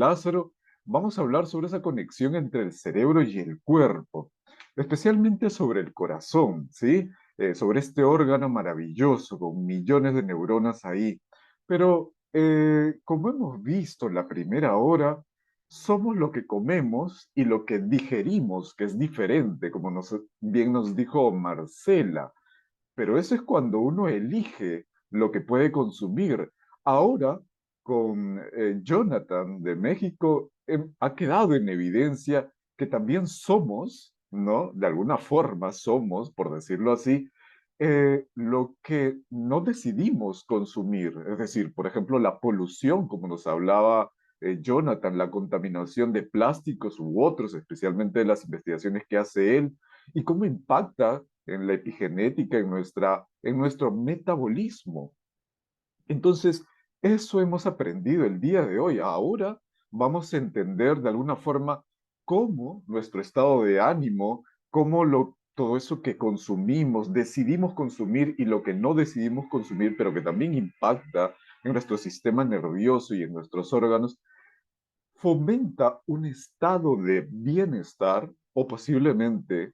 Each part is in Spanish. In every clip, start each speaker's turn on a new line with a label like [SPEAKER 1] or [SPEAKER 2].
[SPEAKER 1] Lázaro, vamos a hablar sobre esa conexión entre el cerebro y el cuerpo, especialmente sobre el corazón, ¿sí? Sobre este órgano maravilloso con millones de neuronas ahí. Pero como hemos visto en la primera hora, somos lo que comemos y lo que digerimos, que es diferente, como bien nos dijo Marcela. Pero eso es cuando uno elige lo que puede consumir. Ahora, con Jonathan de México, ha quedado en evidencia que también somos, ¿no? De alguna forma somos, por decirlo así, lo que no decidimos consumir. Es decir, por ejemplo, la polución, como nos hablaba Jonathan, la contaminación de plásticos u otros, especialmente las investigaciones que hace él, y cómo impacta en la epigenética, en nuestro metabolismo. Entonces, eso hemos aprendido el día de hoy. Ahora vamos a entender de alguna forma cómo nuestro estado de ánimo, todo eso que consumimos, decidimos consumir y lo que no decidimos consumir, pero que también impacta en nuestro sistema nervioso y en nuestros órganos, fomenta un estado de bienestar o posiblemente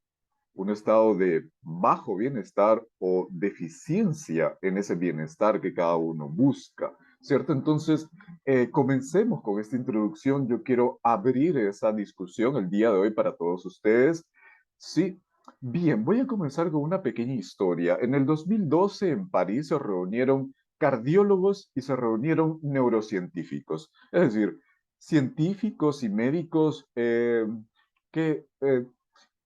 [SPEAKER 1] un estado de bajo bienestar o deficiencia en ese bienestar que cada uno busca, ¿cierto? Entonces, comencemos con esta introducción. Yo quiero abrir esa discusión el día de hoy para todos ustedes. Sí, bien, voy a comenzar con una pequeña historia. En el 2012 en París se reunieron cardiólogos y se reunieron neurocientíficos, es decir, científicos y médicos que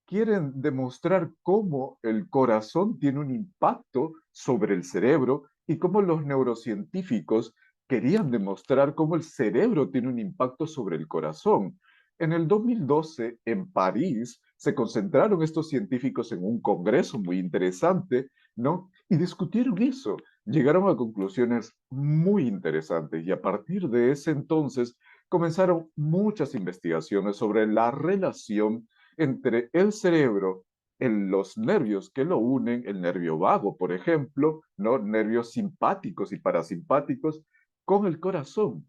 [SPEAKER 1] quieren demostrar cómo el corazón tiene un impacto sobre el cerebro y cómo los neurocientíficos querían demostrar cómo el cerebro tiene un impacto sobre el corazón. En el 2012, en París, se concentraron estos científicos en un congreso muy interesante, ¿no? Y discutieron eso. Llegaron a conclusiones muy interesantes y a partir de ese entonces comenzaron muchas investigaciones sobre la relación entre el cerebro, en los nervios que lo unen, el nervio vago, por ejemplo, ¿no? Nervios simpáticos y parasimpáticos, con el corazón,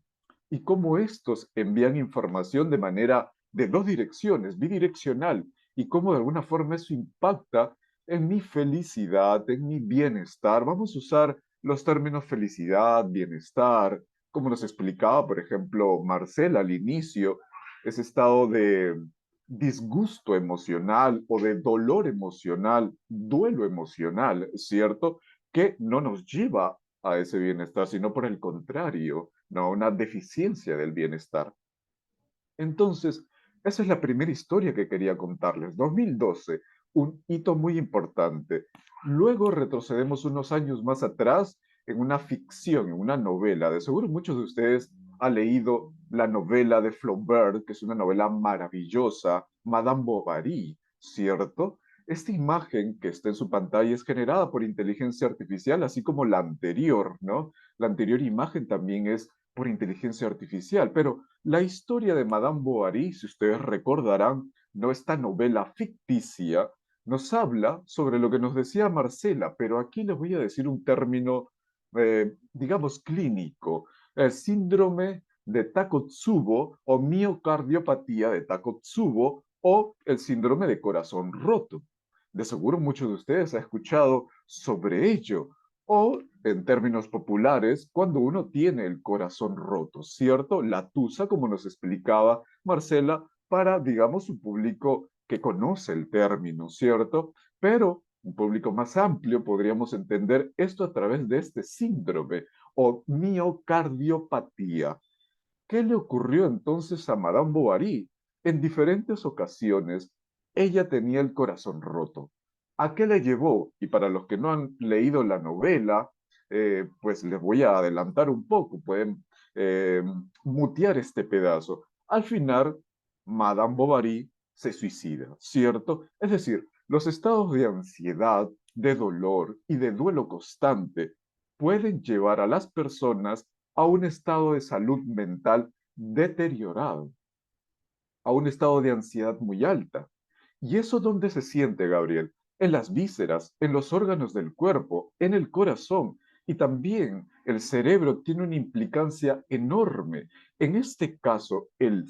[SPEAKER 1] y cómo estos envían información de manera de dos direcciones, bidireccional, y cómo de alguna forma eso impacta en mi felicidad, en mi bienestar. Vamos a usar los términos felicidad, bienestar, como nos explicaba, por ejemplo, Marcela al inicio, ese estado de disgusto emocional o de dolor emocional, duelo emocional, ¿cierto? Que no nos lleva a ese bienestar, sino por el contrario, ¿no? Una deficiencia del bienestar. Entonces, esa es la primera historia que quería contarles. 2012, un hito muy importante. Luego retrocedemos unos años más atrás en una ficción, en una novela. De seguro muchos de ustedes han leído la novela de Flaubert, que es una novela maravillosa, Madame Bovary, ¿cierto? Esta imagen que está en su pantalla es generada por inteligencia artificial, así como la anterior, ¿no? La anterior imagen también es por inteligencia artificial, pero la historia de Madame Bovary, si ustedes recordarán, no esta novela ficticia, nos habla sobre lo que nos decía Marcela, pero aquí les voy a decir un término, digamos, clínico, el síndrome de Takotsubo o miocardiopatía de Takotsubo o el síndrome de corazón roto. De seguro muchos de ustedes han escuchado sobre ello, o en términos populares, cuando uno tiene el corazón roto, ¿cierto? La tusa, como nos explicaba Marcela, para, digamos, un público que conoce el término, ¿cierto? Pero un público más amplio podríamos entender esto a través de este síndrome o miocardiopatía. ¿Qué le ocurrió entonces a Madame Bovary? En diferentes ocasiones, ella tenía el corazón roto. ¿A qué le llevó? Y para los que no han leído la novela, pues les voy a adelantar un poco, pueden eh, mutear este pedazo. Al final, Madame Bovary se suicida, ¿cierto? Es decir, los estados de ansiedad, de dolor y de duelo constante pueden llevar a las personas a un estado de salud mental deteriorado, a un estado de ansiedad muy alta. ¿Y eso dónde se siente, Gabriel? En las vísceras, en los órganos del cuerpo, en el corazón. Y también el cerebro tiene una implicancia enorme. En este caso, el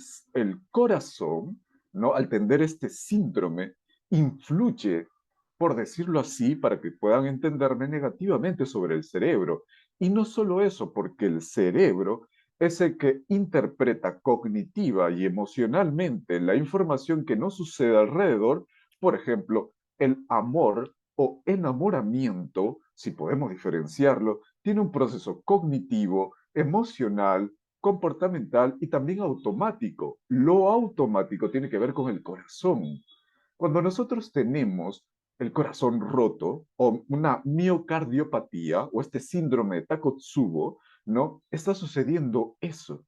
[SPEAKER 1] corazón, ¿no? Al tener este síndrome, influye, por decirlo así, para que puedan entenderme negativamente sobre el cerebro. Y no solo eso, porque el cerebro es el que interpreta cognitiva y emocionalmente la información que no sucede alrededor, por ejemplo, el amor o enamoramiento, si podemos diferenciarlo, tiene un proceso cognitivo, emocional, comportamental y también automático. Lo automático tiene que ver con el corazón. Cuando nosotros tenemos el corazón roto o una miocardiopatía o este síndrome de Takotsubo, ¿no? Está sucediendo eso.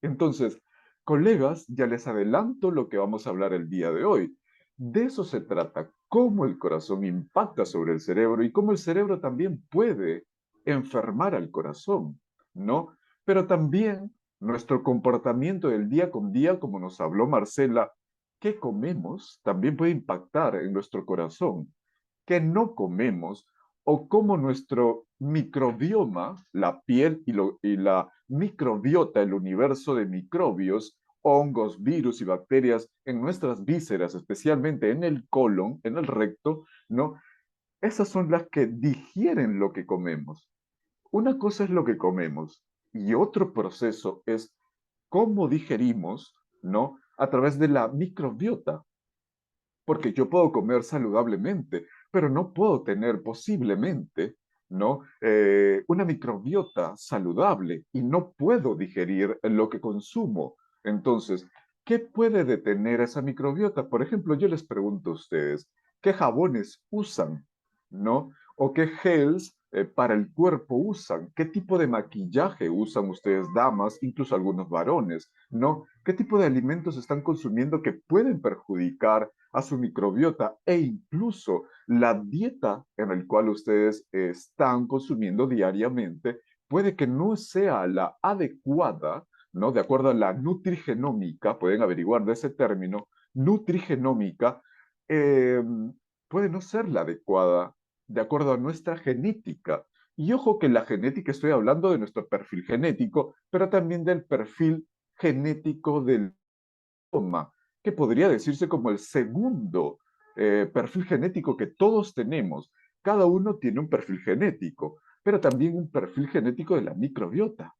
[SPEAKER 1] Entonces, colegas, ya les adelanto lo que vamos a hablar el día de hoy. De eso se trata, cómo el corazón impacta sobre el cerebro y cómo el cerebro también puede enfermar al corazón, ¿no? Pero también nuestro comportamiento del día con día, como nos habló Marcela, qué comemos también puede impactar en nuestro corazón. Qué no comemos o cómo nuestro microbioma, la piel y la microbiota, el universo de microbios, hongos, virus y bacterias en nuestras vísceras, especialmente en el colon, en el recto, ¿no? Esas son las que digieren lo que comemos. Una cosa es lo que comemos y otro proceso es cómo digerimos, ¿no? A través de la microbiota, porque yo puedo comer saludablemente, pero no puedo tener posiblemente, ¿no? Una microbiota saludable y no puedo digerir lo que consumo. Entonces, ¿qué puede detener esa microbiota? Por ejemplo, yo les pregunto a ustedes, ¿qué jabones usan? ¿No? ¿O qué gels para el cuerpo usan? ¿Qué tipo de maquillaje usan ustedes, damas, incluso algunos varones? ¿No? ¿Qué tipo de alimentos están consumiendo que pueden perjudicar a su microbiota e incluso la dieta en la cual ustedes están consumiendo diariamente puede que no sea la adecuada, ¿no? De acuerdo a la nutrigenómica, pueden averiguar de ese término, nutrigenómica, eh, puede no ser la adecuada de acuerdo a nuestra genética. Y ojo que la genética estoy hablando de nuestro perfil genético, pero también del perfil genético del que podría decirse como el segundo perfil genético que todos tenemos. Cada uno tiene un perfil genético, pero también un perfil genético de la microbiota.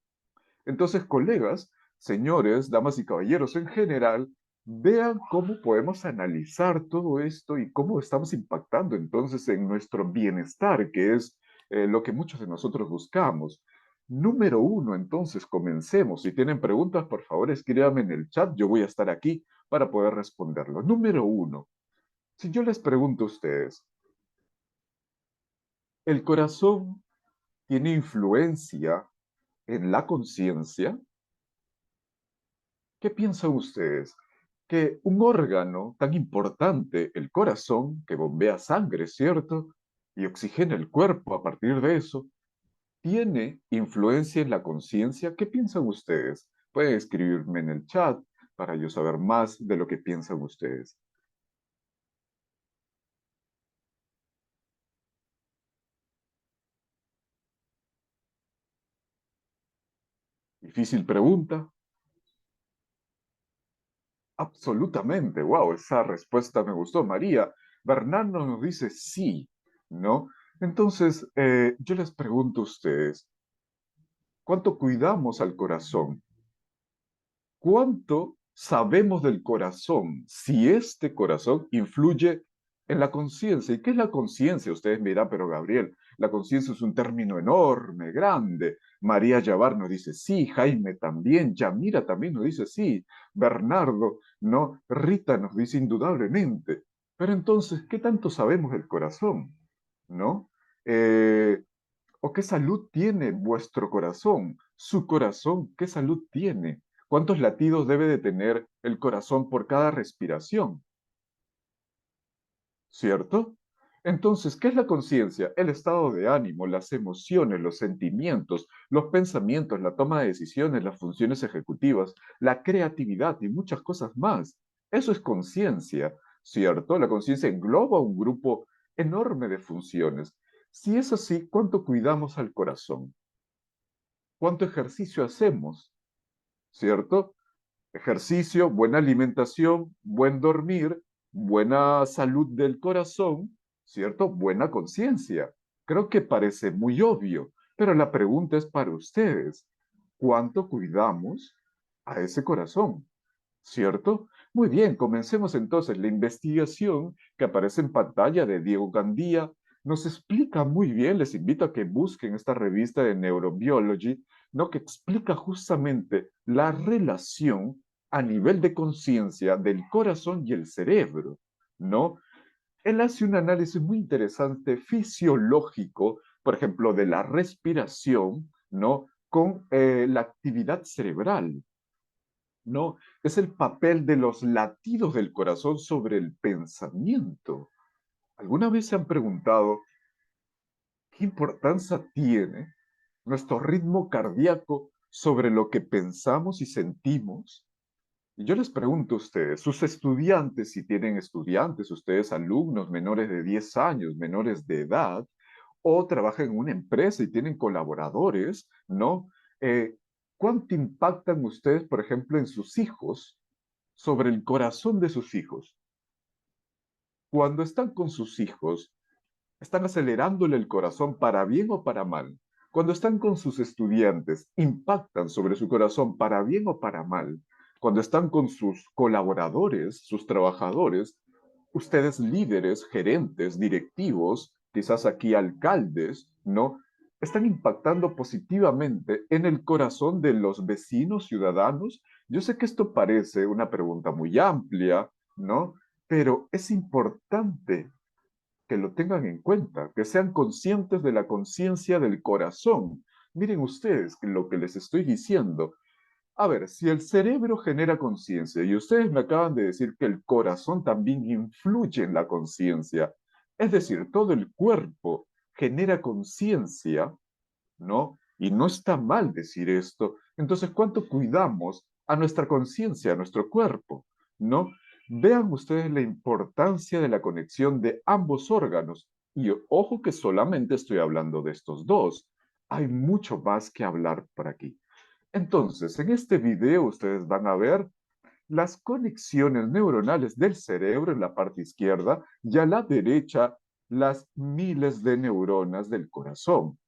[SPEAKER 1] Entonces, colegas, señores, damas y caballeros en general, vean cómo podemos analizar todo esto y cómo estamos impactando entonces en nuestro bienestar, que es lo que muchos de nosotros buscamos. Número uno, entonces, comencemos. Si tienen preguntas, por favor, escríbanme en el chat. Yo voy a estar aquí para poder responderlo. Número uno, si yo les pregunto a ustedes, ¿el corazón tiene influencia en la conciencia? ¿Qué piensan ustedes? Que un órgano tan importante, el corazón, que bombea sangre, ¿cierto? Y oxigena el cuerpo a partir de eso, ¿tiene influencia en la conciencia? ¿Qué piensan ustedes? Pueden escribirme en el chat para yo saber más de lo que piensan ustedes. Difícil pregunta. Absolutamente. Wow, esa respuesta me gustó. María, Bernardo nos dice sí, ¿no? Entonces, yo les pregunto a ustedes, ¿cuánto cuidamos al corazón? ¿Cuánto sabemos del corazón? Si este corazón influye en la conciencia. ¿Y qué es la conciencia? Ustedes me dirán, pero Gabriel, la conciencia es un término enorme, grande. María Yavar nos dice sí, Jaime también, Yamira también nos dice sí, Bernardo, ¿no? Rita nos dice indudablemente. Pero entonces, ¿qué tanto sabemos del corazón? ¿No? Eh, ¿O qué salud tiene vuestro corazón? Su corazón, ¿qué salud tiene? ¿Cuántos latidos debe de tener el corazón por cada respiración? ¿Cierto? Entonces, ¿qué es la conciencia? El estado de ánimo, las emociones, los sentimientos, los pensamientos, la toma de decisiones, las funciones ejecutivas, la creatividad y muchas cosas más. Eso es conciencia, ¿cierto? La conciencia engloba un grupo enorme de funciones. Si es así, ¿cuánto cuidamos al corazón? ¿Cuánto ejercicio hacemos? ¿Cierto? Ejercicio, buena alimentación, buen dormir, buena salud del corazón, ¿cierto? Buena conciencia. Creo que parece muy obvio, pero la pregunta es para ustedes. ¿Cuánto cuidamos a ese corazón? ¿Cierto? Muy bien, comencemos entonces. La investigación que aparece en pantalla de Diego Gandía nos explica muy bien, les invito a que busquen esta revista de Neurobiology, ¿no? Que explica justamente la relación a nivel de conciencia del corazón y el cerebro, ¿no? Él hace un análisis muy interesante fisiológico, por ejemplo, de la respiración, ¿no? Con la actividad cerebral. ¿No? Es el papel de los latidos del corazón sobre el pensamiento. ¿Alguna vez se han preguntado qué importancia tiene nuestro ritmo cardíaco sobre lo que pensamos y sentimos? Y yo les pregunto a ustedes, sus estudiantes, si tienen estudiantes, ustedes alumnos menores de 10 años, menores de edad, o trabajan en una empresa y tienen colaboradores, ¿no? ¿Cuánto impactan ustedes, por ejemplo, en sus hijos sobre el corazón de sus hijos? Cuando están con sus hijos, están acelerándole el corazón para bien o para mal. Cuando están con sus estudiantes, impactan sobre su corazón para bien o para mal. Cuando están con sus colaboradores, sus trabajadores, ustedes líderes, gerentes, directivos, quizás aquí alcaldes, ¿no? Están impactando positivamente en el corazón de los vecinos ciudadanos. Yo sé que esto parece una pregunta muy amplia, ¿no? Pero es importante que lo tengan en cuenta, que sean conscientes de la conciencia del corazón. Miren ustedes lo que les estoy diciendo. A ver, si el cerebro genera conciencia y ustedes me acaban de decir que el corazón también influye en la conciencia, es decir, todo el cuerpo genera conciencia, ¿no? Y no está mal decir esto. Entonces, ¿cuánto cuidamos a nuestra conciencia, a nuestro cuerpo? ¿No? Vean ustedes la importancia de la conexión de ambos órganos. Y ojo que solamente estoy hablando de estos dos. Hay mucho más que hablar por aquí. Entonces, en este video ustedes van a ver las conexiones neuronales del cerebro en la parte izquierda y a la derecha las miles de neuronas del corazón.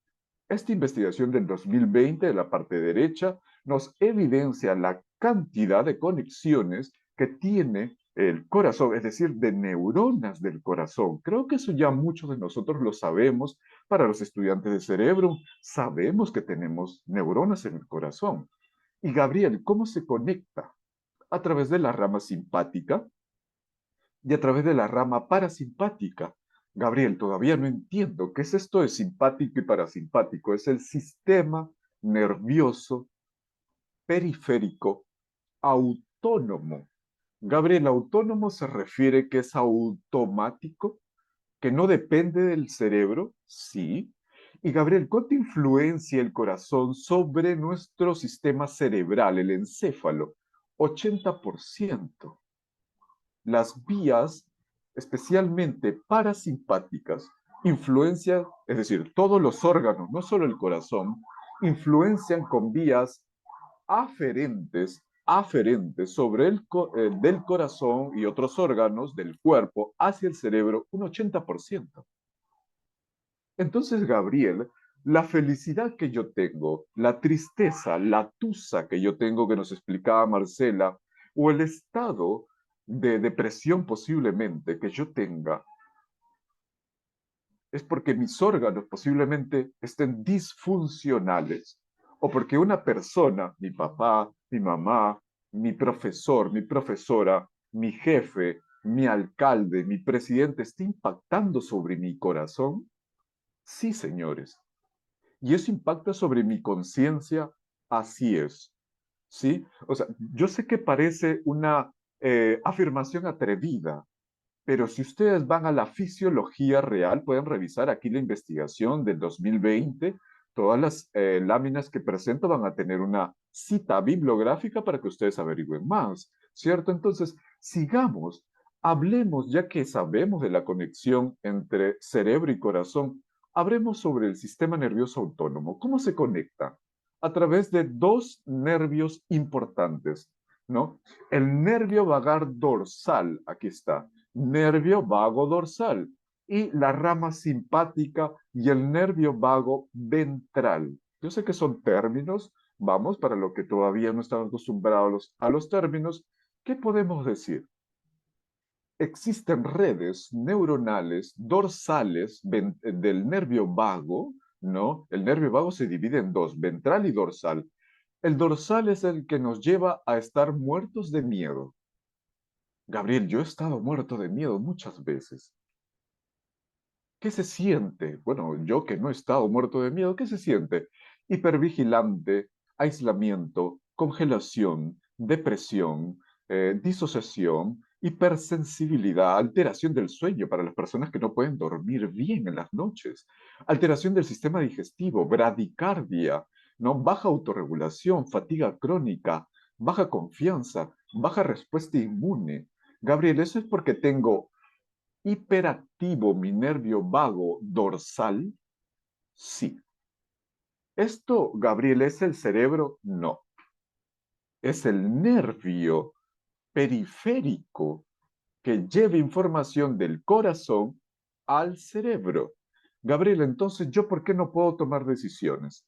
[SPEAKER 1] Esta investigación del 2020 de la parte derecha nos evidencia la cantidad de conexiones que tiene el corazón, es decir, de neuronas del corazón. Creo que eso ya muchos de nosotros lo sabemos. Para los estudiantes de cerebro, sabemos que tenemos neuronas en el corazón. Y Gabriel, ¿cómo se conecta? A través de la rama simpática y a través de la rama parasimpática. Gabriel, todavía no entiendo qué es esto de simpático y parasimpático. Es el sistema nervioso periférico autónomo. Gabriel, autónomo se refiere que es automático, que no depende del cerebro, sí. Y Gabriel, ¿cuánta influencia el corazón sobre nuestro sistema cerebral, el encéfalo? 80%. Las vías, especialmente parasimpáticas, influencian, es decir, todos los órganos, no solo el corazón, influencian con vías aferentes sobre del corazón y otros órganos del cuerpo hacia el cerebro un 80%. Entonces, Gabriel, la felicidad que yo tengo, la tristeza, la tusa que yo tengo que nos explicaba Marcela, o el estado de depresión posiblemente que yo tenga, es porque mis órganos posiblemente estén disfuncionales, o porque una persona, mi papá, mi mamá, mi profesor, mi profesora, mi jefe, mi alcalde, mi presidente, esté impactando sobre mi corazón. Sí, señores. Y eso impacta sobre mi conciencia, así es. ¿Sí? O sea, yo sé que parece una afirmación atrevida, pero si ustedes van a la fisiología real, pueden revisar aquí la investigación del 2020. Todas las láminas que presento van a tener una cita bibliográfica para que ustedes averigüen más, ¿cierto? Entonces, sigamos, hablemos, ya que sabemos de la conexión entre cerebro y corazón, Hablemos sobre el sistema nervioso autónomo. ¿Cómo se conecta? A través de dos nervios importantes, ¿no? El nervio vagar dorsal, aquí está, nervio vago dorsal, y la rama simpática y el nervio vago ventral. Yo sé que son términos, vamos, para lo que todavía no están acostumbrados a los términos, ¿qué podemos decir? Existen redes neuronales dorsales del nervio vago, ¿no? El nervio vago se divide en dos, ventral y dorsal. El dorsal es el que nos lleva a estar muertos de miedo. Gabriel, yo he estado muerto de miedo muchas veces. ¿Qué se siente? Bueno, yo que no he estado muerto de miedo, ¿qué se siente? Hipervigilante, aislamiento, congelación, depresión, disociación, hipersensibilidad, alteración del sueño para las personas que no pueden dormir bien en las noches, alteración del sistema digestivo, bradicardia, ¿no? Baja autorregulación, fatiga crónica, baja confianza, baja respuesta inmune. Gabriel, eso es porque tengo hiperactivo mi nervio vago dorsal. Sí. ¿Esto, Gabriel, es el cerebro? No. Es el nervio periférico que lleva información del corazón al cerebro. Gabriel, entonces, ¿yo por qué no puedo tomar decisiones?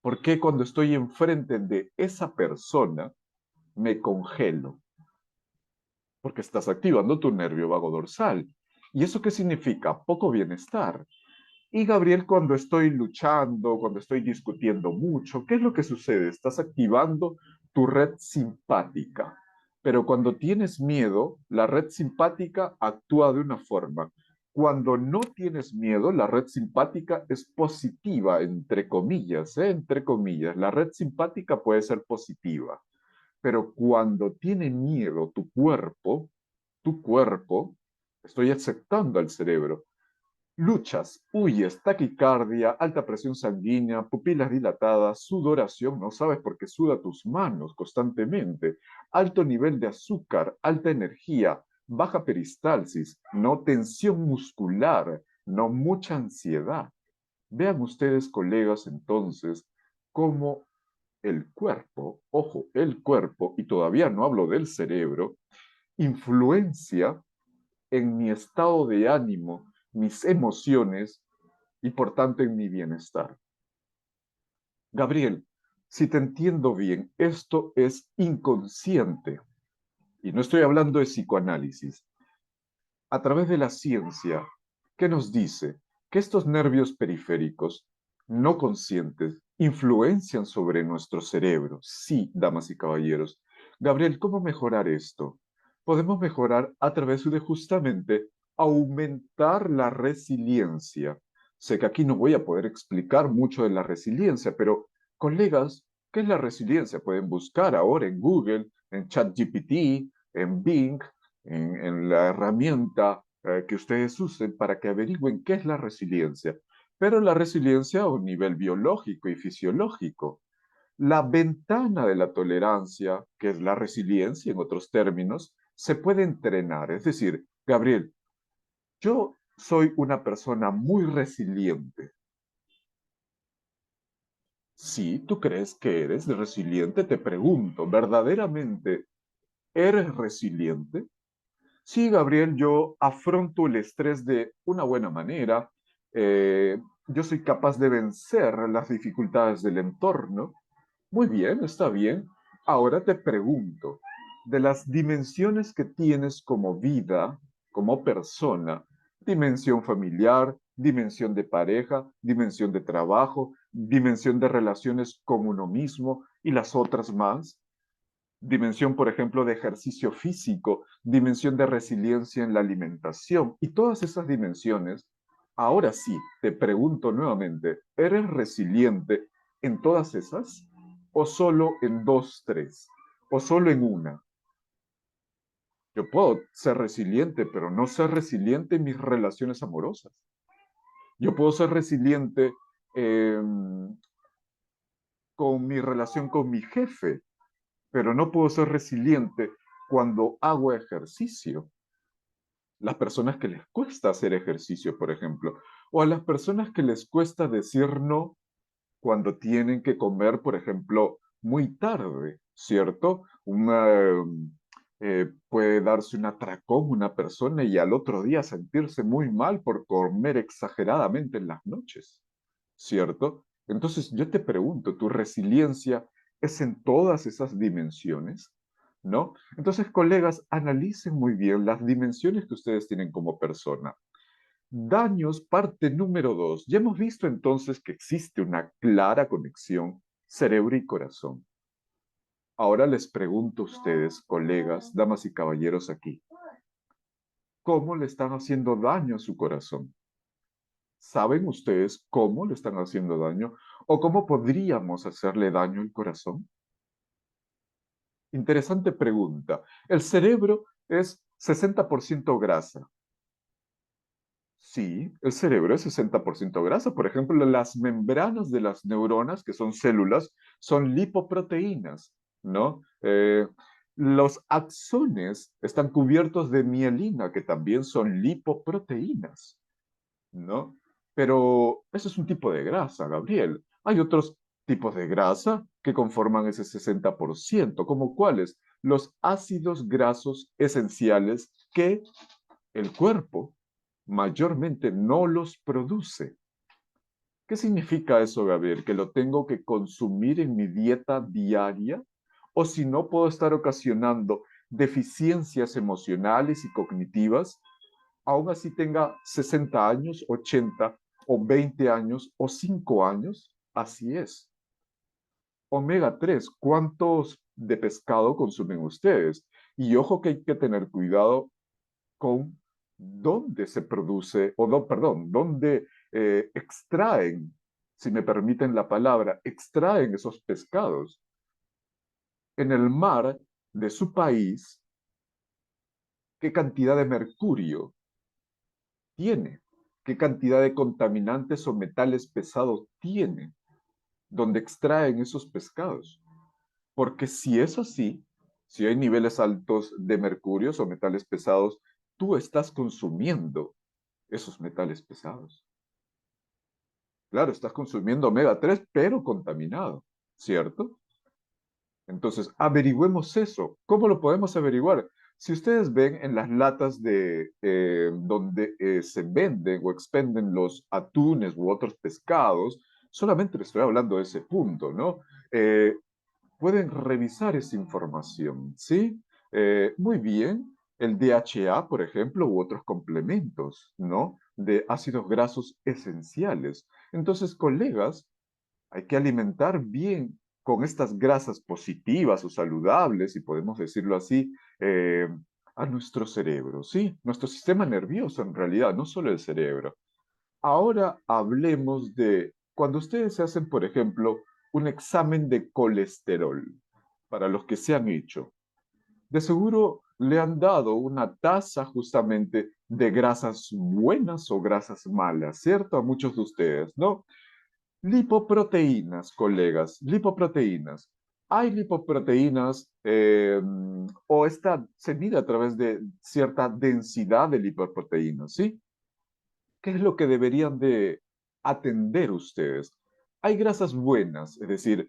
[SPEAKER 1] ¿Por qué cuando estoy enfrente de esa persona me congelo? Porque estás activando tu nervio vago dorsal. ¿Y eso qué significa? Poco bienestar. Y Gabriel, cuando estoy luchando, cuando estoy discutiendo mucho, ¿qué es lo que sucede? Estás activando tu red simpática. Pero cuando tienes miedo, la red simpática actúa de una forma. Cuando no tienes miedo, la red simpática es positiva, entre comillas, ¿eh? Entre comillas. La red simpática puede ser positiva. Pero cuando tiene miedo tu cuerpo, estoy aceptando al cerebro. Luchas, huyes, taquicardia, alta presión sanguínea, pupilas dilatadas, sudoración, no sabes por qué suda tus manos constantemente, alto nivel de azúcar, alta energía, baja peristalsis, no tensión muscular, no mucha ansiedad. Vean ustedes, colegas, entonces, cómo el cuerpo, ojo, el cuerpo, y todavía no hablo del cerebro, influencia en mi estado de ánimo, mis emociones y por tanto en mi bienestar. Gabriel, si te entiendo bien, esto es inconsciente y no estoy hablando de psicoanálisis. A través de la ciencia, ¿qué nos dice? Que estos nervios periféricos no conscientes influencian sobre nuestro cerebro. Sí, damas y caballeros. Gabriel, ¿cómo mejorar esto? Podemos mejorar a través de justamente aumentar la resiliencia. Sé que aquí no voy a poder explicar mucho de la resiliencia, pero colegas, ¿qué es la resiliencia? Pueden buscar ahora en Google, en ChatGPT, en Bing, en la herramienta que ustedes usen para que averigüen qué es la resiliencia. Pero la resiliencia a un nivel biológico y fisiológico. La ventana de la tolerancia, que es la resiliencia en otros términos, se puede entrenar. Es decir, Gabriel, yo soy una persona muy resiliente. Si tú crees que eres resiliente, te pregunto, ¿verdaderamente eres resiliente? Sí, Gabriel, yo afronto el estrés de una buena manera. Yo soy capaz de vencer las dificultades del entorno. Muy bien, está bien. Ahora te pregunto, de las dimensiones que tienes como vida, como persona, dimensión familiar, dimensión de pareja, dimensión de trabajo, dimensión de relaciones con uno mismo y las otras más, dimensión, por ejemplo, de ejercicio físico, dimensión de resiliencia en la alimentación y todas esas dimensiones. Ahora sí, te pregunto nuevamente, ¿eres resiliente en todas esas? ¿O solo en dos, tres? ¿O solo en una? Yo puedo ser resiliente, pero no ser resiliente en mis relaciones amorosas. Yo puedo ser resiliente eh, con mi relación con mi jefe, pero no puedo ser resiliente cuando hago ejercicio. Las personas que les cuesta hacer ejercicio, por ejemplo, O a las personas que les cuesta decir no cuando tienen que comer, por ejemplo, muy tarde, ¿cierto? Puede darse un atracón una persona y al otro día sentirse muy mal por comer exageradamente en las noches, ¿cierto? Entonces yo te pregunto, ¿tu resiliencia es en todas esas dimensiones? ¿No? Entonces, colegas, analicen muy bien las dimensiones que ustedes tienen como persona. Daños, parte número 2. Ya hemos visto entonces que existe una clara conexión cerebro y corazón. Ahora les pregunto a ustedes, colegas, damas y caballeros aquí, ¿cómo le están haciendo daño a su corazón? ¿Saben ustedes cómo le están haciendo daño o cómo podríamos hacerle daño al corazón? Interesante pregunta. El cerebro es 60% grasa. Sí, el cerebro es 60% grasa. Por ejemplo, las membranas de las neuronas, que son células, son lipoproteínas, ¿no? Los axones están cubiertos de mielina, que también son lipoproteínas, ¿no? Pero eso es un tipo de grasa, Gabriel. Hay otros tipos de grasa que conforman ese 60%, como cuáles? Los ácidos grasos esenciales que el cuerpo mayormente no los produce. ¿Qué significa eso, Gabriel? ¿Que lo tengo que consumir en mi dieta diaria? ¿O si no puedo estar ocasionando deficiencias emocionales y cognitivas, aún así tenga 60 años, 80 o 20 años o 5 años? Así es. Omega 3, ¿cuántos de pescado consumen ustedes? Y ojo que hay que tener cuidado con dónde se produce, o no, perdón, dónde extraen, si me permiten la palabra, extraen esos pescados. En el mar de su país, ¿qué cantidad de mercurio tiene? ¿Qué cantidad de contaminantes o metales pesados tiene donde extraen esos pescados? Porque si es así, si hay niveles altos de mercurio o metales pesados, tú estás consumiendo esos metales pesados. Claro, estás consumiendo omega 3, pero contaminado, ¿cierto? Entonces, averigüemos eso. ¿Cómo lo podemos averiguar? Si ustedes ven en las latas de donde se venden o expenden los atunes u otros pescados, solamente les estoy hablando de ese punto, ¿no? Eh, Pueden revisar esa información, ¿sí? Muy bien, el DHA, por ejemplo, u otros complementos, ¿no? De ácidos grasos esenciales. Entonces, colegas, hay que alimentar bien con estas grasas positivas o saludables, si podemos decirlo así, a nuestro cerebro, ¿sí? Nuestro sistema nervioso, en realidad, no solo el cerebro. Ahora hablemos de cuando ustedes se hacen, por ejemplo, un examen de colesterol, para los que se han hecho. De seguro le han dado una tasa justamente de grasas buenas o grasas malas, ¿cierto? A muchos de ustedes, ¿no? Lipoproteínas, colegas, lipoproteínas. Hay lipoproteínas o esta se mide a través de cierta densidad de lipoproteínas, ¿sí? ¿Qué es lo que deberían de atender ustedes? Hay grasas buenas, es decir,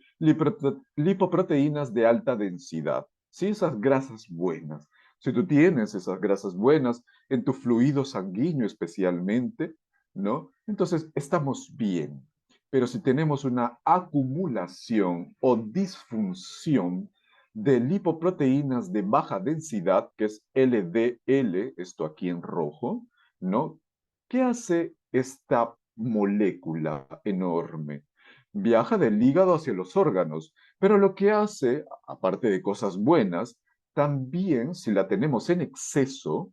[SPEAKER 1] lipoproteínas de alta densidad. Sí, esas grasas buenas. Si tú tienes esas grasas buenas en tu fluido sanguíneo especialmente, ¿no? Entonces estamos bien. Pero si tenemos una acumulación o disfunción de lipoproteínas de baja densidad, que es LDL, esto aquí en rojo, ¿no? ¿Qué hace esta molécula enorme? Viaja del hígado hacia los órganos, pero lo que hace, aparte de cosas buenas, también si la tenemos en exceso,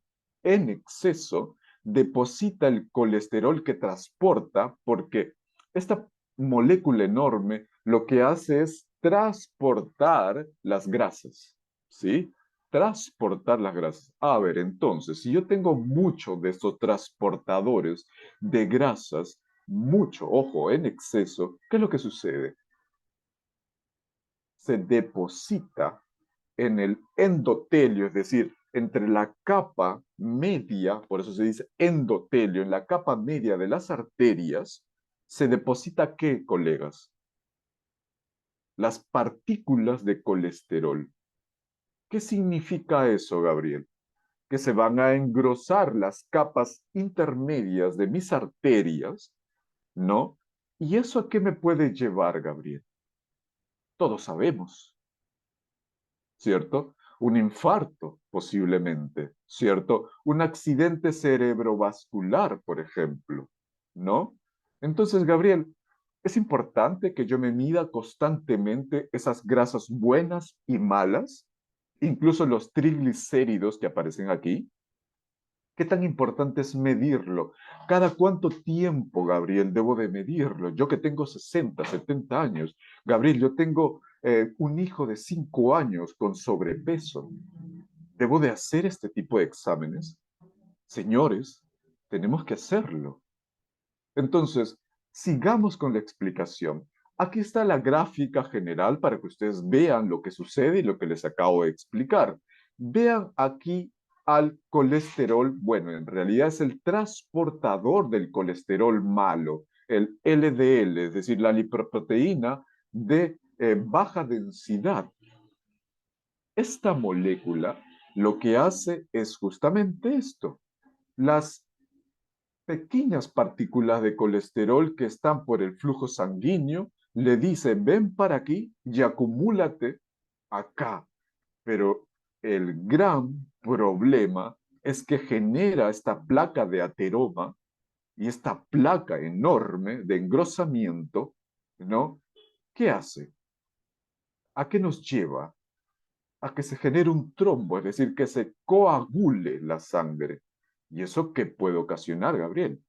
[SPEAKER 1] deposita el colesterol que transporta, porque esta molécula enorme lo que hace es transportar las grasas, ¿sí? Transportar las grasas. A ver, entonces, si yo tengo mucho de estos transportadores de grasas, mucho, ojo, en exceso, ¿qué es lo que sucede? Se deposita en el endotelio, es decir, entre la capa media, por eso se dice endotelio, en la capa media de las arterias, se deposita ¿qué, colegas? Las partículas de colesterol. ¿Qué significa eso, Gabriel? Que se van a engrosar las capas intermedias de mis arterias, ¿no? ¿Y eso a qué me puede llevar, Gabriel? Todos sabemos, ¿cierto? Un infarto, posiblemente, ¿cierto? Un accidente cerebrovascular, por ejemplo, ¿no? Entonces, Gabriel, es importante que yo me mida constantemente esas grasas buenas y malas, incluso los triglicéridos que aparecen aquí. ¿Qué tan importante es medirlo? ¿Cada cuánto tiempo, Gabriel, debo de medirlo? Yo que tengo 60, 70 años. Gabriel, yo tengo un hijo de 5 años con sobrepeso. ¿Debo de hacer este tipo de exámenes? Señores, tenemos que hacerlo. Entonces, sigamos con la explicación. Aquí está la gráfica general para que ustedes vean lo que sucede y lo que les acabo de explicar. Vean aquí al colesterol, bueno, en realidad es el transportador del colesterol malo, el LDL, es decir, la lipoproteína de baja densidad. Esta molécula lo que hace es justamente esto. Las pequeñas partículas de colesterol que están por el flujo sanguíneo le dicen, ven para aquí y acumúlate acá. Pero el gran problema es que genera esta placa de ateroma y esta placa enorme de engrosamiento, ¿no? ¿Qué hace? ¿A qué nos lleva? A que se genere un trombo, es decir, que se coagule la sangre. ¿Y eso qué puede ocasionar, Gabriel?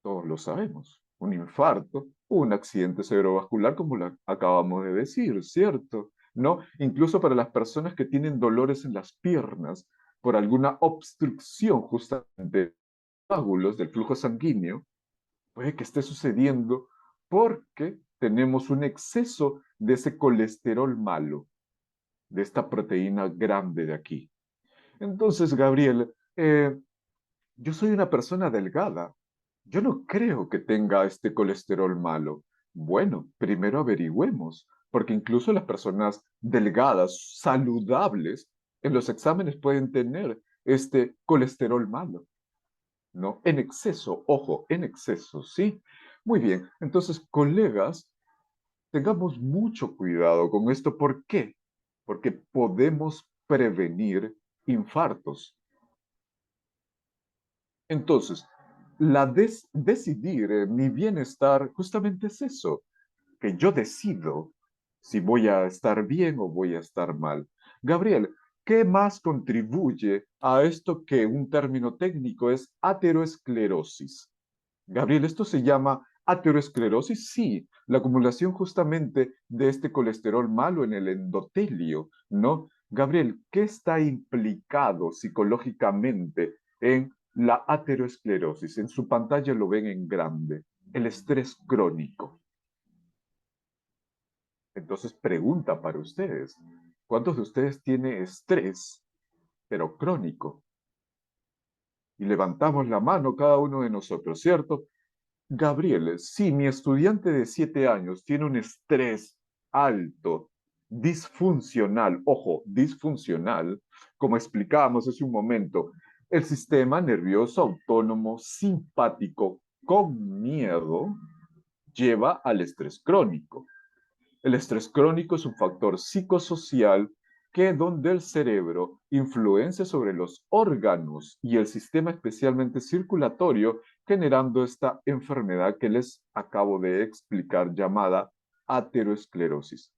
[SPEAKER 1] Todos lo sabemos, un infarto o un accidente cerebrovascular, como lo acabamos de decir, ¿cierto? ¿No? Incluso para las personas que tienen dolores en las piernas por alguna obstrucción justamente de coágulos del flujo sanguíneo, puede que esté sucediendo porque tenemos un exceso de ese colesterol malo, de esta proteína grande de aquí. Entonces, Gabriel, yo soy una persona delgada. Yo no creo que tenga este colesterol malo. Bueno, primero averigüemos, porque incluso las personas delgadas, saludables, en los exámenes pueden tener este colesterol malo, ¿no? En exceso, ojo, en exceso, ¿sí? Muy bien, entonces, colegas, tengamos mucho cuidado con esto. ¿Por qué? Porque podemos prevenir infartos. Entonces, decidir mi bienestar justamente es eso, que yo decido si voy a estar bien o voy a estar mal. Gabriel, ¿qué más contribuye a esto que un término técnico es ateroesclerosis? Gabriel, ¿esto se llama ateroesclerosis? Sí, la acumulación justamente de este colesterol malo en el endotelio, ¿no? Gabriel, ¿qué está implicado psicológicamente en la ateroesclerosis? En su pantalla lo ven en grande, el estrés crónico. Entonces, pregunta para ustedes, ¿cuántos de ustedes tiene estrés, pero crónico? Y levantamos la mano cada uno de nosotros, ¿cierto? Gabriel, si mi estudiante de 7 años tiene un estrés alto, disfuncional, ojo, disfuncional, como explicábamos hace un momento, el sistema nervioso autónomo simpático con miedo lleva al estrés crónico. El estrés crónico es un factor psicosocial que donde el cerebro influencia sobre los órganos y el sistema especialmente circulatorio, generando esta enfermedad que les acabo de explicar llamada ateroesclerosis,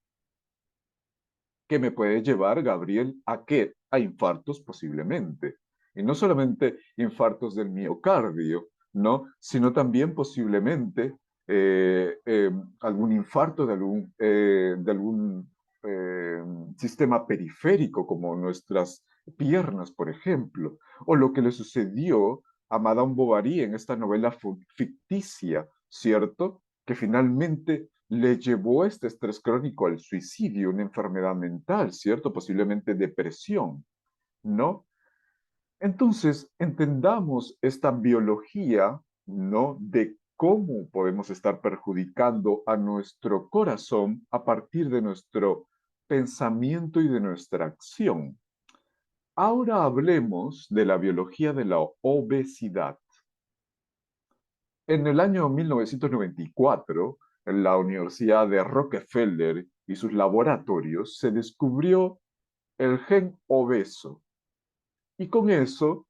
[SPEAKER 1] que me puede llevar, Gabriel, ¿a qué? A infartos posiblemente. Y no solamente infartos del miocardio, ¿no? Sino también posiblemente algún infarto de algún eh, sistema periférico, como nuestras piernas, por ejemplo, o lo que le sucedió a Madame Bovary en esta novela ficticia, ¿cierto? Que finalmente le llevó este estrés crónico al suicidio, una enfermedad mental, ¿cierto? Posiblemente depresión, ¿no? Entonces, entendamos esta biología, ¿no? De cómo podemos estar perjudicando a nuestro corazón a partir de nuestro pensamiento y de nuestra acción. Ahora hablemos de la biología de la obesidad. En el año 1994, en la Universidad de Rockefeller y sus laboratorios se descubrió el gen obeso. Y con eso,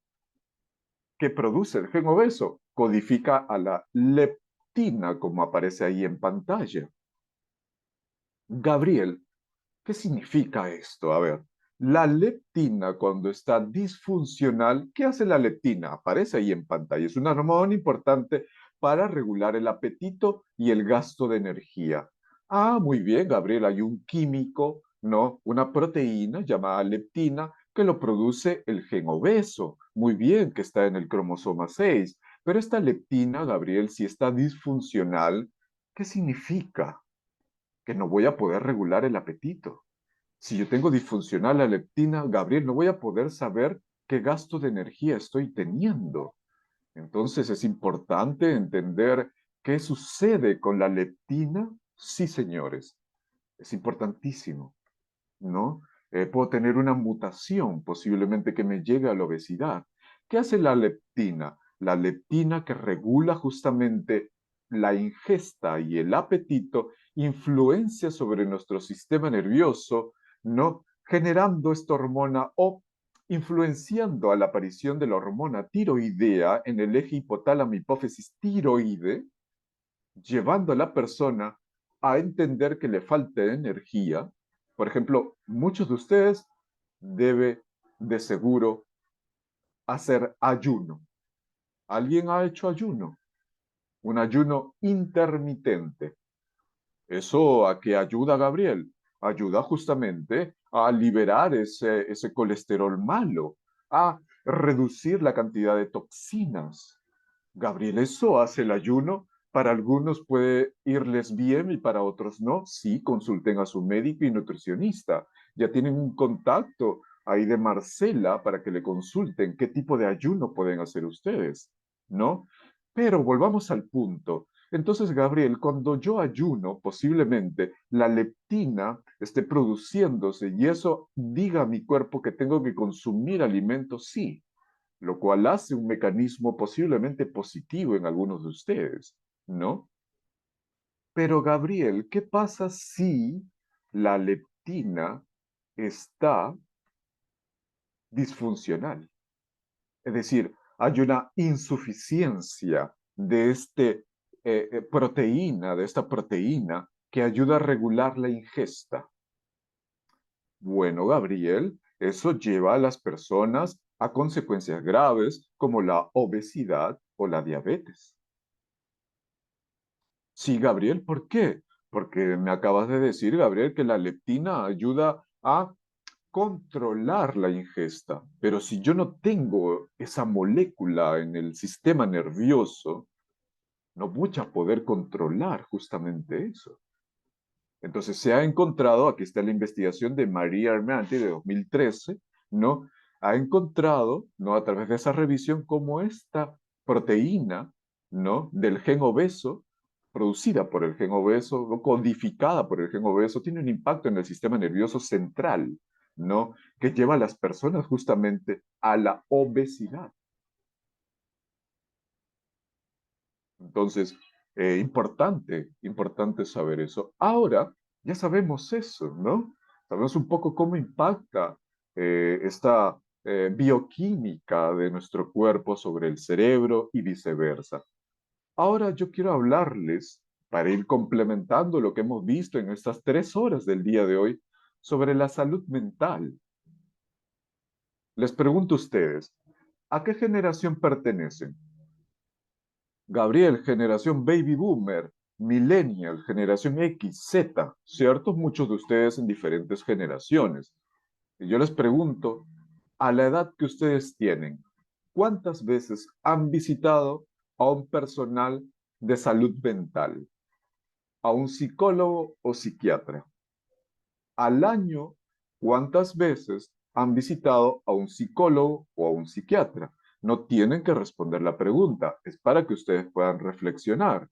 [SPEAKER 1] ¿qué produce el gen obeso? Codifica a la leptina, como aparece ahí en pantalla. Gabriel, ¿qué significa esto? A ver, la leptina cuando está disfuncional, ¿qué hace la leptina? Aparece ahí en pantalla. Es una hormona importante para regular el apetito y el gasto de energía. Ah, muy bien, Gabriel, hay un químico, ¿no? Una proteína llamada leptina que lo produce el gen obeso. Muy bien, que está en el cromosoma 6. Pero esta leptina, Gabriel, si está disfuncional, ¿qué significa? Que no voy a poder regular el apetito. Si yo tengo disfuncional la leptina, Gabriel, no voy a poder saber qué gasto de energía estoy teniendo. Entonces es importante entender qué sucede con la leptina. Sí, señores, es importantísimo, ¿no? Puedo tener una mutación posiblemente que me llegue a la obesidad. ¿Qué hace la leptina? La leptina que regula justamente la ingesta y el apetito influencia sobre nuestro sistema nervioso, ¿no? Generando esta hormona o influenciando a la aparición de la hormona tiroidea en el eje hipotálamo hipófisis tiroide, llevando a la persona a entender que le falta energía. Por ejemplo, muchos de ustedes debe de seguro hacer ayuno. ¿Alguien ha hecho ayuno? Un ayuno intermitente. ¿Eso a qué ayuda, Gabriel? Ayuda justamente a liberar ese colesterol malo, a reducir la cantidad de toxinas. Gabriel, ¿eso hace el ayuno? Para algunos puede irles bien y para otros no. Sí, consulten a su médico y nutricionista. Ya tienen un contacto ahí de Marcela para que le consulten qué tipo de ayuno pueden hacer ustedes, ¿no? Pero volvamos al punto. Entonces, Gabriel, cuando yo ayuno, posiblemente la leptina esté produciéndose y eso diga a mi cuerpo que tengo que consumir alimentos, sí, lo cual hace un mecanismo posiblemente positivo en algunos de ustedes, ¿no? Pero Gabriel, ¿qué pasa si la leptina está disfuncional? Es decir, hay una insuficiencia de de esta proteína que ayuda a regular la ingesta. Bueno, Gabriel, eso lleva a las personas a consecuencias graves como la obesidad o la diabetes. Sí, Gabriel, ¿por qué? Porque me acabas de decir, Gabriel, que la leptina ayuda a controlar la ingesta, pero si yo no tengo esa molécula en el sistema nervioso, no voy a poder controlar justamente eso. Entonces se ha encontrado, aquí está la investigación de María Armanti de 2013, ¿no? Ha encontrado, ¿no? A través de esa revisión, cómo esta proteína, ¿no? Del gen obeso, producida por el gen obeso, o codificada por el gen obeso, tiene un impacto en el sistema nervioso central, ¿no? Que lleva a las personas justamente a la obesidad. Entonces, importante saber eso. Ahora, ya sabemos eso, ¿no? Sabemos un poco cómo impacta esta bioquímica de nuestro cuerpo sobre el cerebro y viceversa. Ahora yo quiero hablarles, para ir complementando lo que hemos visto en estas 3 horas del día de hoy, sobre la salud mental. Les pregunto a ustedes, ¿a qué generación pertenecen? Gabriel, generación baby boomer, millennial, generación X, Z, ¿cierto? Muchos de ustedes en diferentes generaciones. Y yo les pregunto, a la edad que ustedes tienen, ¿cuántas veces han visitado a un personal de salud mental? a un psicólogo o psiquiatra? Al año, ¿cuántas veces han visitado a un psicólogo o a un psiquiatra? No tienen que responder la pregunta, es para que ustedes puedan reflexionar.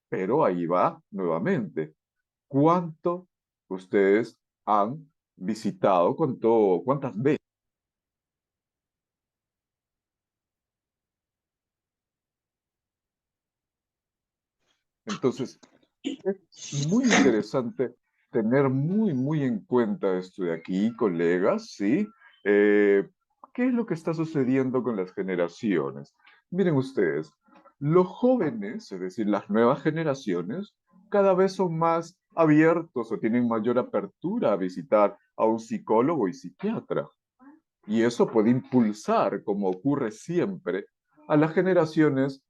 [SPEAKER 1] Pero ahí va nuevamente. ¿Cuánto ustedes han visitado? ¿Cuántas veces? Entonces, es muy interesante tener muy en cuenta esto de aquí, colegas, ¿sí? Eh, ¿Qué es lo que está sucediendo con las generaciones? Miren ustedes, los jóvenes, es decir, las nuevas generaciones, cada vez son más abiertos o tienen mayor apertura a visitar a un psicólogo y psiquiatra. Y eso puede impulsar, como ocurre siempre, a las generaciones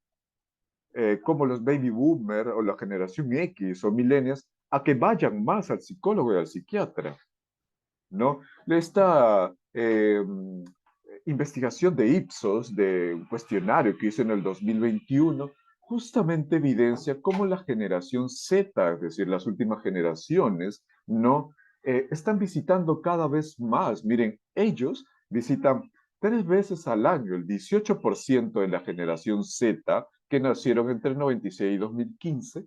[SPEAKER 1] como los baby boomer o la generación X o millennials a que vayan más al psicólogo y al psiquiatra, ¿no? Esta investigación de Ipsos, de un cuestionario que hizo en el 2021, justamente evidencia cómo la generación Z, es decir, las últimas generaciones, ¿no? Están visitando cada vez más. Miren, ellos visitan 3 veces al año, el 18% de la generación Z, que nacieron entre el 96 y 2015,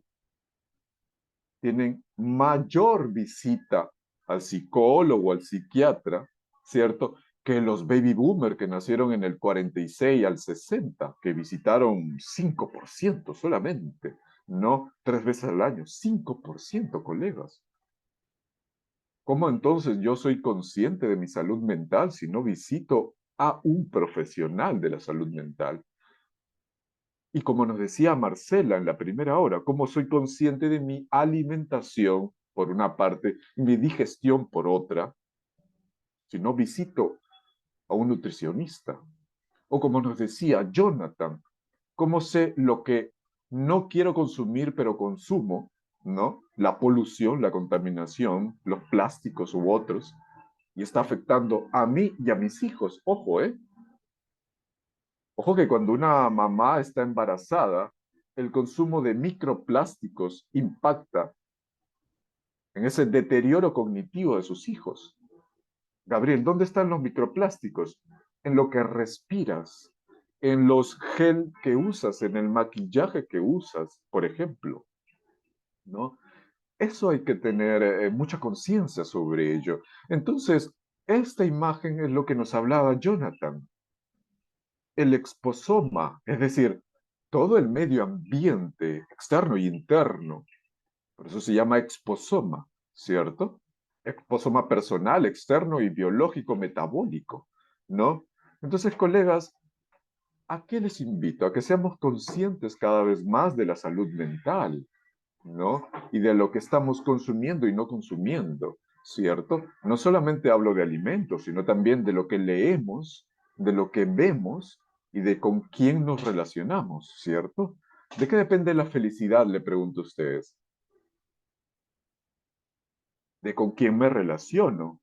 [SPEAKER 1] tienen mayor visita al psicólogo, al psiquiatra, ¿cierto? Que los baby boomers que nacieron en el 46 al 60, que visitaron 5% solamente, no 3 veces al año, 5%, colegas. ¿Cómo entonces yo soy consciente de mi salud mental si no visito a un profesional de la salud mental? Y como nos decía Marcela en la primera hora, cómo soy consciente de mi alimentación, por una parte, y mi digestión, por otra, si no visito a un nutricionista. O como nos decía Jonathan, cómo sé lo que no quiero consumir, pero consumo, ¿no? La polución, la contaminación, los plásticos u otros, y está afectando a mí y a mis hijos. Ojo, ¿eh? Ojo que cuando una mamá está embarazada, el consumo de microplásticos impacta en ese deterioro cognitivo de sus hijos. Gabriel, ¿dónde están los microplásticos? En lo que respiras, en los gel que usas, en el maquillaje que usas, por ejemplo, ¿no? Eso hay que tener mucha conciencia sobre ello. Entonces, esta imagen es lo que nos hablaba Jonathan, el exposoma, es decir, todo el medio ambiente externo y interno. Por eso se llama exposoma, ¿cierto? Exposoma personal, externo y biológico metabólico, ¿no? Entonces, colegas, ¿a qué les invito? A que seamos conscientes cada vez más de la salud mental, ¿no? Y de lo que estamos consumiendo y no consumiendo, ¿cierto? No solamente hablo de alimentos, sino también de lo que leemos, de lo que vemos y de con quién nos relacionamos, ¿cierto? ¿De qué depende la felicidad? Le pregunto a ustedes. De con quién me relaciono.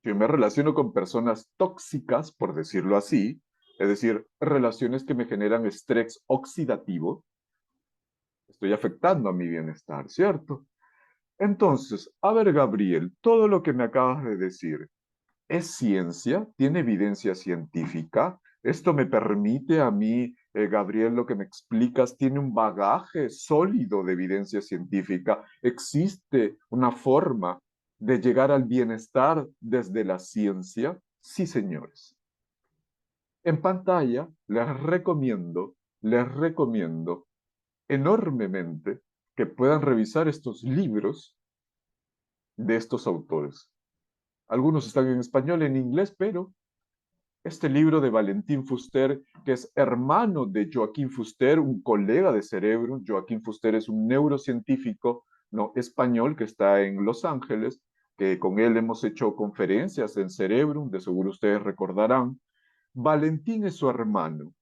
[SPEAKER 1] Si me relaciono con personas tóxicas, por decirlo así, es decir, relaciones que me generan estrés oxidativo, estoy afectando a mi bienestar, ¿cierto? Entonces, a ver, Gabriel, todo lo que me acabas de decir, ¿es ciencia? ¿Tiene evidencia científica? ¿Esto me permite a mí, Gabriel, lo que me explicas, tiene un bagaje sólido de evidencia científica? ¿Existe una forma de llegar al bienestar desde la ciencia? Sí, señores. En pantalla les recomiendo enormemente que puedan revisar estos libros de estos autores. Algunos están en español, en inglés, pero este libro de Valentín Fuster, que es hermano de Joaquín Fuster, un colega de Cerebro. Joaquín Fuster es un neurocientífico no español que está en Los Ángeles, que con él hemos hecho conferencias en Cerebro, de seguro ustedes recordarán. Valentín es su hermano,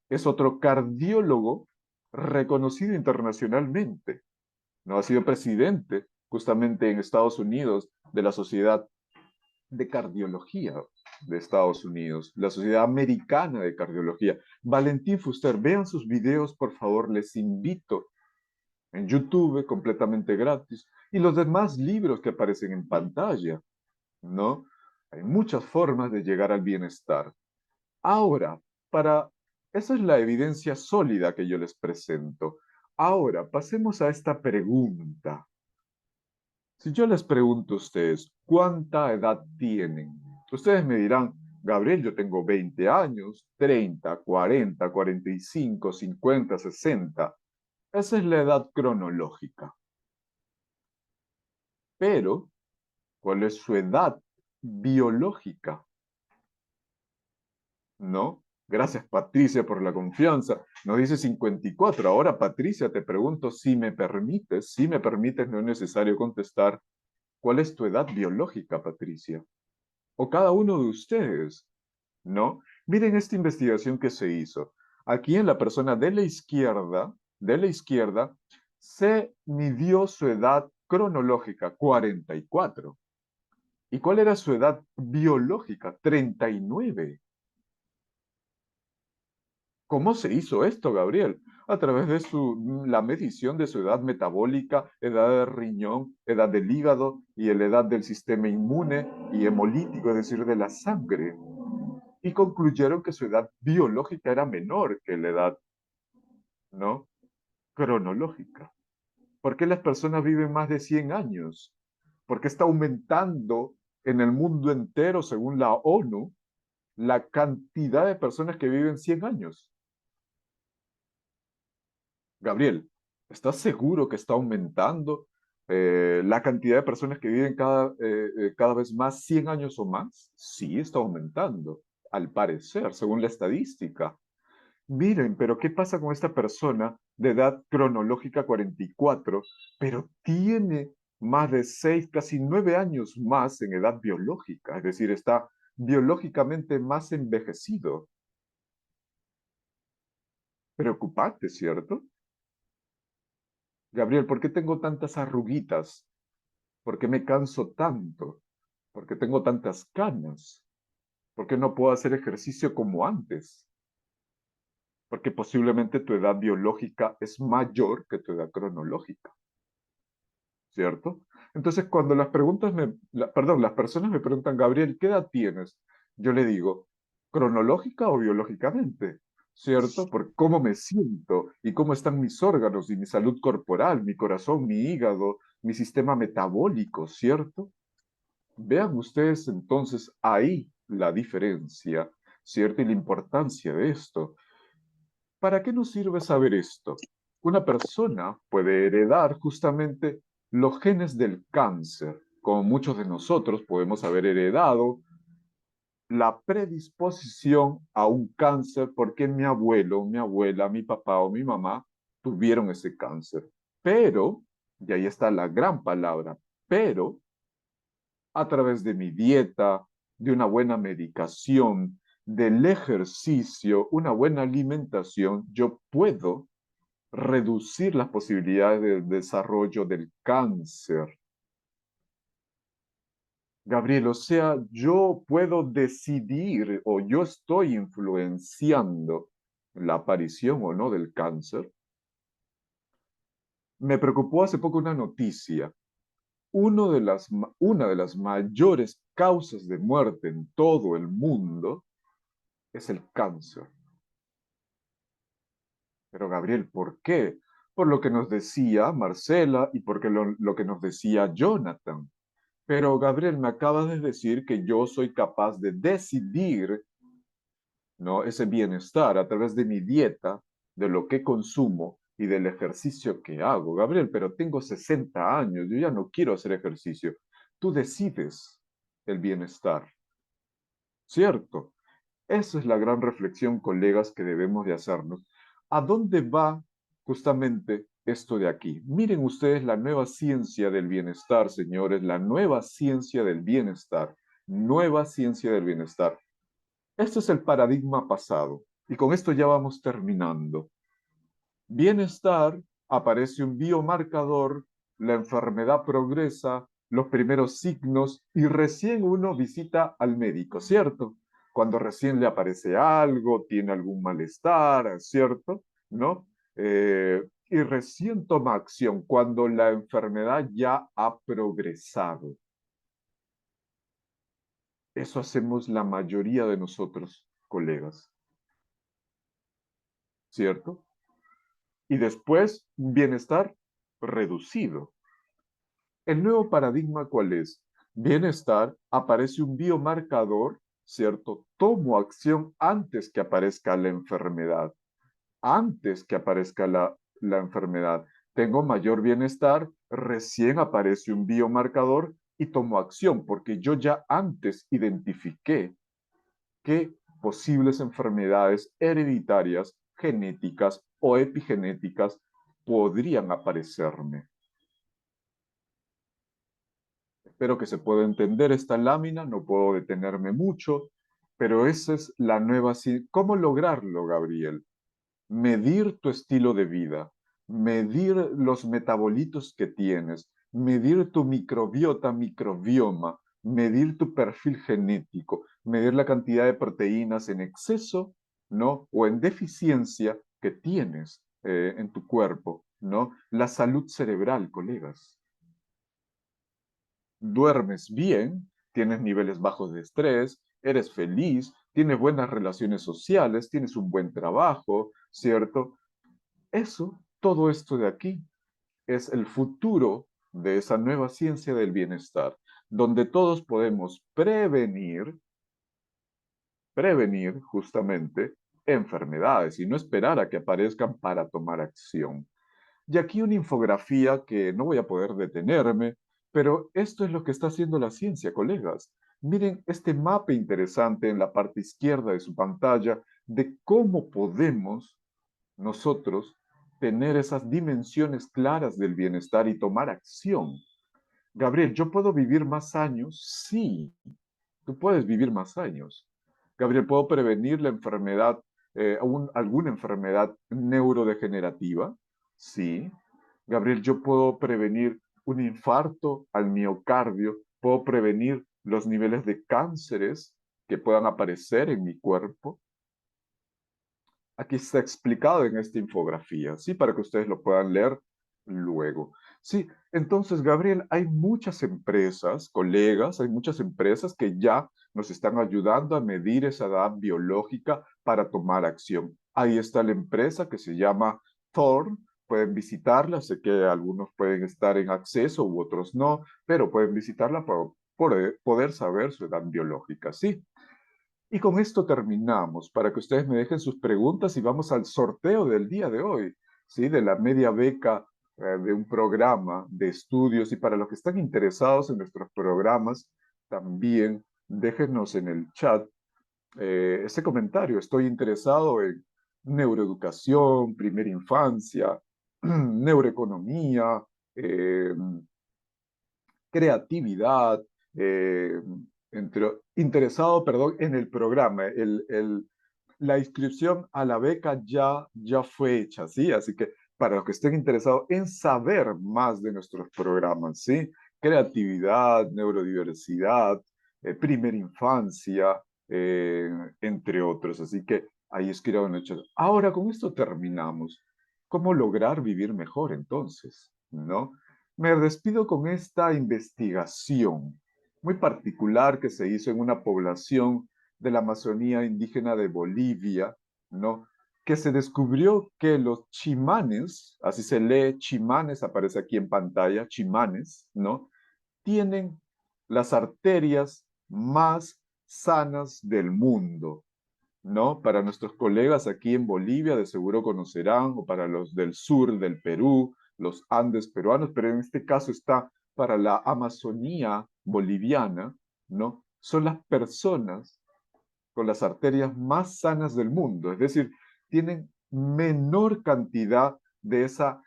[SPEAKER 1] es otro cardiólogo reconocido internacionalmente, no ha sido presidente justamente en Estados Unidos de la Sociedad de Cardiología de Estados Unidos, la Sociedad Americana de Cardiología. Valentín Fuster, vean sus videos, por favor, les invito en YouTube, completamente gratis, y los demás libros que aparecen en pantalla, ¿no? Hay muchas formas de llegar al bienestar. Ahora, para, esa es la evidencia sólida que yo les presento. Ahora, pasemos a esta pregunta. Si yo les pregunto a ustedes, ¿cuánta edad tienen? Ustedes me dirán, Gabriel, yo tengo 20 años, 30, 40, 45, 50, 60. Esa es la edad cronológica. Pero, ¿cuál es su edad biológica? ¿No? Gracias, Patricia, por la confianza. Nos dice 54. Ahora, Patricia, te pregunto si me permites, no es necesario contestar. ¿Cuál es tu edad biológica, Patricia? O cada uno de ustedes, ¿no? Miren esta investigación que se hizo. Aquí en la persona de la izquierda, se midió su edad cronológica, 44. ¿Y cuál era su edad biológica? 39. ¿Cómo se hizo esto, Gabriel? A través de la medición de su edad metabólica, edad del riñón, edad del hígado y la edad del sistema inmune y hemolítico, es decir, de la sangre. Y concluyeron que su edad biológica era menor que la edad, ¿no? Cronológica. ¿Por qué las personas viven más de 100 años? ¿Por qué está aumentando en el mundo entero, según la ONU, la cantidad de personas que viven 100 años? Gabriel, ¿estás seguro que está aumentando la cantidad de personas que viven cada vez más 100 años o más? Sí, está aumentando, al parecer, según la estadística. Miren, pero ¿qué pasa con esta persona de edad cronológica 44, pero tiene más de 6, casi 9 años más en edad biológica? Es decir, está biológicamente más envejecido. Preocupante, ¿cierto? Gabriel, ¿por qué tengo tantas arruguitas? ¿Por qué me canso tanto? ¿Por qué tengo tantas canas? ¿Por qué no puedo hacer ejercicio como antes? Porque posiblemente tu edad biológica es mayor que tu edad cronológica, ¿cierto? Entonces, cuando las personas me preguntan, Gabriel, ¿qué edad tienes? Yo le digo, ¿cronológica o biológicamente? ¿Cierto? Por cómo me siento y cómo están mis órganos y mi salud corporal, mi corazón, mi hígado, mi sistema metabólico, ¿cierto? Vean ustedes entonces ahí la diferencia, ¿cierto? Y la importancia de esto. ¿Para qué nos sirve saber esto? Una persona puede heredar justamente los genes del cáncer, como muchos de nosotros podemos haber heredado la predisposición a un cáncer porque mi abuelo, mi abuela, mi papá o mi mamá tuvieron ese cáncer. Pero, y ahí está la gran palabra, pero a través de mi dieta, de una buena medicación, del ejercicio, una buena alimentación, yo puedo reducir las posibilidades de desarrollo del cáncer. Gabriel, o sea, yo puedo decidir o yo estoy influenciando la aparición o no del cáncer. Me preocupó hace poco una noticia. Una de las mayores causas de muerte en todo el mundo es el cáncer. Pero Gabriel, ¿por qué? Por lo que nos decía Marcela y porque lo que nos decía Jonathan. Pero Gabriel, me acabas de decir que yo soy capaz de decidir, ¿no? Ese bienestar a través de mi dieta, de lo que consumo y del ejercicio que hago. Gabriel, pero tengo 60 años, yo ya no quiero hacer ejercicio. Tú decides el bienestar, ¿cierto? Esa es la gran reflexión, colegas, que debemos de hacernos. ¿A dónde va justamente esto de aquí? Miren ustedes la nueva ciencia del bienestar, señores, la nueva ciencia del bienestar, nueva ciencia del bienestar. Este es el paradigma pasado y con esto ya vamos terminando. Bienestar, aparece un biomarcador, la enfermedad progresa, los primeros signos y recién uno visita al médico, ¿cierto? Cuando recién le aparece algo, tiene algún malestar, ¿cierto? ¿No? y recién toma acción cuando la enfermedad ya ha progresado. Eso hacemos la mayoría de nosotros, colegas, ¿cierto? Y después, bienestar reducido. El nuevo paradigma, ¿cuál es? Bienestar, aparece un biomarcador, ¿cierto? Tomo acción antes que aparezca la enfermedad. Antes que aparezca la enfermedad. Tengo mayor bienestar, recién aparece un biomarcador y tomo acción, porque yo ya antes identifiqué qué posibles enfermedades hereditarias, genéticas o epigenéticas podrían aparecerme. Espero que se pueda entender esta lámina, no puedo detenerme mucho, pero esa es la nueva... ¿Cómo lograrlo, Gabriel? Medir tu estilo de vida, medir los metabolitos que tienes, medir tu microbiota, microbioma, medir tu perfil genético, medir la cantidad de proteínas en exceso, ¿no? O en deficiencia que tienes en tu cuerpo, ¿no? La salud cerebral, colegas. Duermes bien, tienes niveles bajos de estrés, eres feliz, tienes buenas relaciones sociales, tienes un buen trabajo, ¿cierto? Eso, todo esto de aquí, es el futuro de esa nueva ciencia del bienestar, donde todos podemos prevenir justamente enfermedades y no esperar a que aparezcan para tomar acción. Y aquí una infografía que no voy a poder detenerme, pero esto es lo que está haciendo la ciencia, colegas. Miren este mapa interesante en la parte izquierda de su pantalla de cómo podemos nosotros tener esas dimensiones claras del bienestar y tomar acción. Gabriel, ¿yo puedo vivir más años? Sí, tú puedes vivir más años. Gabriel, ¿puedo prevenir la enfermedad, alguna enfermedad neurodegenerativa? Sí. Gabriel, ¿yo puedo prevenir un infarto al miocardio? ¿Puedo prevenir los niveles de cánceres que puedan aparecer en mi cuerpo? Aquí está explicado en esta infografía, ¿sí? Para que ustedes lo puedan leer luego. Sí, entonces, Gabriel, hay muchas empresas, colegas, hay muchas empresas que ya nos están ayudando a medir esa edad biológica para tomar acción. Ahí está la empresa que se llama Thorne, pueden visitarla, sé que algunos pueden estar en acceso u otros no, pero pueden visitarla para poder saber su edad biológica, ¿sí? Y con esto terminamos, para que ustedes me dejen sus preguntas y vamos al sorteo del día de hoy, ¿sí? De la media beca de un programa de estudios. Y para los que están interesados en nuestros programas, también déjenos en el chat ese comentario. Estoy interesado en neuroeducación, primera infancia, neuroeconomía, eh, creatividad, eh, interesado, perdón, en el programa. La inscripción a la beca ya fue hecha, ¿sí? Así que para los que estén interesados en saber más de nuestros programas, ¿sí? Creatividad, neurodiversidad, primera infancia, entre otros. Así que ahí escriban en el chat. Ahora, con esto terminamos. ¿Cómo lograr vivir mejor entonces? ¿No? Me despido con esta investigación muy particular que se hizo en una población de la Amazonía indígena de Bolivia, ¿no? Que se descubrió que los chimanes, así se lee chimanes, aparece aquí en pantalla, chimanes, ¿no? Tienen las arterias más sanas del mundo, ¿no? Para nuestros colegas aquí en Bolivia, de seguro conocerán, o para los del sur del Perú, los Andes peruanos, pero en este caso está para la Amazonía boliviana, ¿no? Son las personas con las arterias más sanas del mundo, es decir, tienen menor cantidad de esa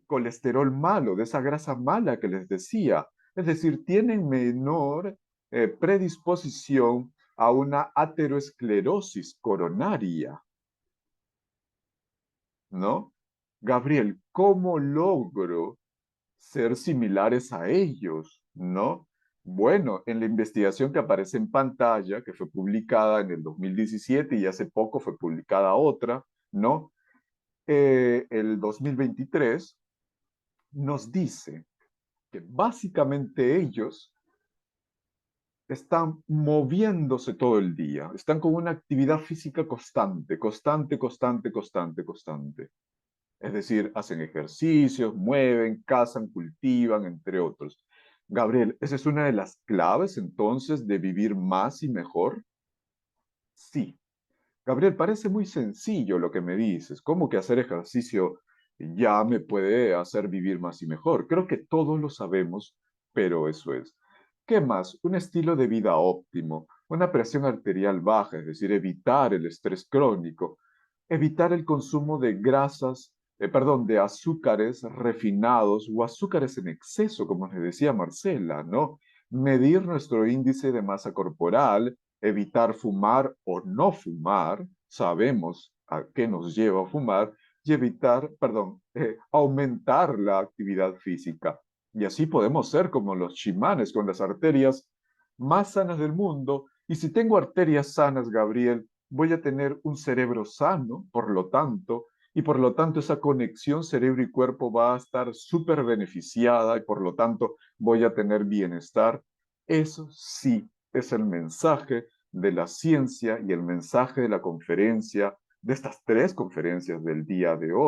[SPEAKER 1] colesterol malo, de esa grasa mala que les decía, es decir, tienen menor predisposición a una aterosclerosis coronaria, ¿no? Gabriel, ¿cómo logro ser similares a ellos, ¿no? Bueno, en la investigación que aparece en pantalla, que fue publicada en el 2017 y hace poco fue publicada otra, ¿no? el 2023 nos dice que básicamente ellos están moviéndose todo el día, están con una actividad física constante, constante, constante, constante, constante. Es decir, hacen ejercicios, mueven, cazan, cultivan, entre otros. Gabriel, ¿esa es una de las claves entonces de vivir más y mejor? Sí. Gabriel, parece muy sencillo lo que me dices. ¿Cómo que hacer ejercicio ya me puede hacer vivir más y mejor? Creo que todos lo sabemos, pero eso es. ¿Qué más? Un estilo de vida óptimo, una presión arterial baja, es decir, evitar el estrés crónico, evitar el consumo de grasas, perdón, de azúcares refinados o azúcares en exceso, como les decía Marcela, ¿no? Medir nuestro índice de masa corporal, evitar fumar o no fumar, sabemos a qué nos lleva a fumar, y evitar, perdón, aumentar la actividad física. Y así podemos ser como los chimanes con las arterias más sanas del mundo. Y si tengo arterias sanas, Gabriel, voy a tener un cerebro sano, y por lo tanto esa conexión cerebro y cuerpo va a estar súper beneficiada y por lo tanto voy a tener bienestar. Eso sí es el mensaje de la ciencia y el mensaje de la conferencia, de estas tres conferencias del día de hoy.